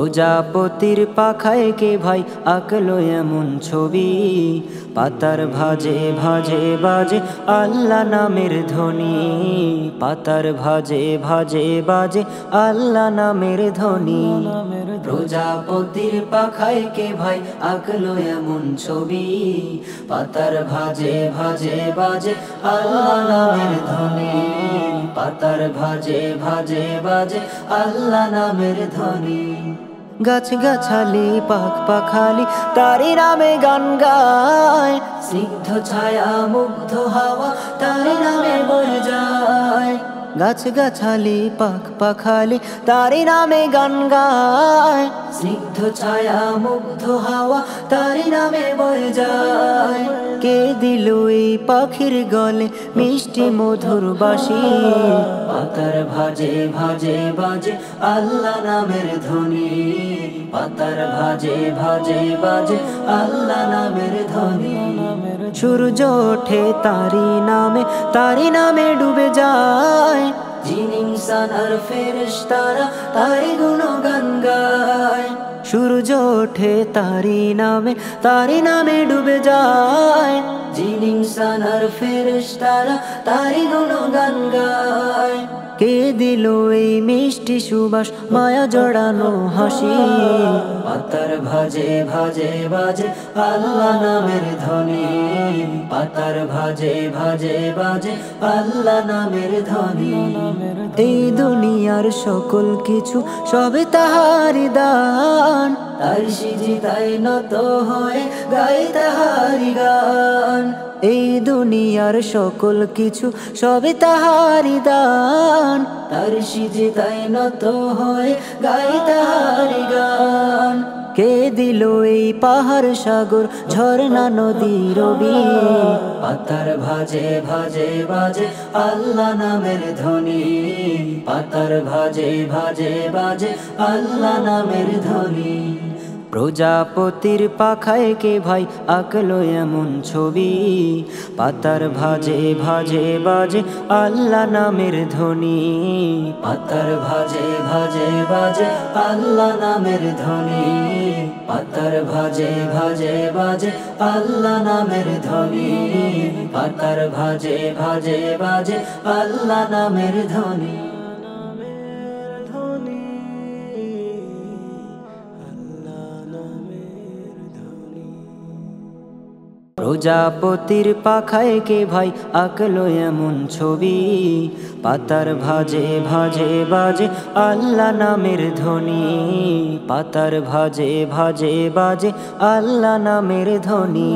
প্রজাপতির পাখায় কে ভাই আঁকলো এমন ছবি, পাতার ভাজে ভাজে বাজে আল্লাহ নামের ধ্বনি, পাতার ভাজে ভাজে বাজে আল্লাহ নামের ধ্বনি। প্রজাপতির পাখায় কে ভাই আঁকলো এমন ছবি, পাতার ভাজে ভাজে বাজে আল্লাহ নামের ধ্বনি, পাতার ভাজে ভাজে বাজে আল্লাহ নামের ধ্বনি। গাছ গাছালি পাখ পাখালি তারি নামে গান গায়, স্নিগ্ধ ছায়া মুগ্ধ হাওয়া তারি নামে বয়ে যায়। গাছ গাছালি পাখ পাখালি তারি নামে গান গায়, স্নিগ্ধ ছায়া মুগ্ধ হাওয়া তারি নামে বয়ে যায়। কে দিল এই পাখির গলে মিষ্টি মধুর বাঁশি, পাতার ভাজে ভাজে বাজে আল্লাহ নামের ধ্বনি, পাতার ভাজে ভাজে বাজে আল্লাহ নামের ধ্বনি। সূর্য ওঠে তারি নামে ডুবে যায়, জিন ইনসান আর ফেরেশতারা তারি গুণগান গায়। সূর্য ওঠে তারি নামে ডুবে যায়, জিন ইনসান আর ফেরেশতারা তারি গুণগান গায়। কে দিল এই মিষ্টি সুবাস মায়া জড়ানো হাসি, পাতার ভাজে ভাজে বাজে আল্লাহ নামের ধ্বনি, পাতার ভাজে ভাজে বাজে আল্লাহ নামের ধ্বনি। এই দুনিয়ার সকল কিছু সবে তাহারি দান, তার সিজদায় নত হয়ে গাই তাহারি গান। এই দুনিয়ার সকল কিছু সবে তাহারি দান, তার সিজদায় নত হয়ে গাই তাহারি গান। কে দিল এই পাহাড় সাগর ঝর্ণা নদী রবি, পাতার ভাজে ভাজে বাজে আল্লাহ নামের ধ্বনি, পাতার ভাজে ভাজে বাজে আল্লাহ নামের ধ্বনি। প্রজাপতির পাখায় কে ভাই আঁকলো এমন ছবি, পাতার ভাজে ভাজে বাজে আল্লাহ নামের ধ্বনি, পাতার ভাজে ভাজে বাজে আল্লাহ নামের ধ্বনি, পাতার ভাজে ভাজে বাজে আল্লাহ নামের ধ্বনি, পাতার ভাজে ভাজে বাজে আল্লাহ নামের ধ্বনি। প্রজাপতির পাখায় কে ভাই আঁকলো এমন ছবি, পাতার ভাজে ভাজে বাজে আল্লাহ নামের ধ্বনি, পাতার ভাজে ভাজে বাজে আল্লাহ নামের ধ্বনি।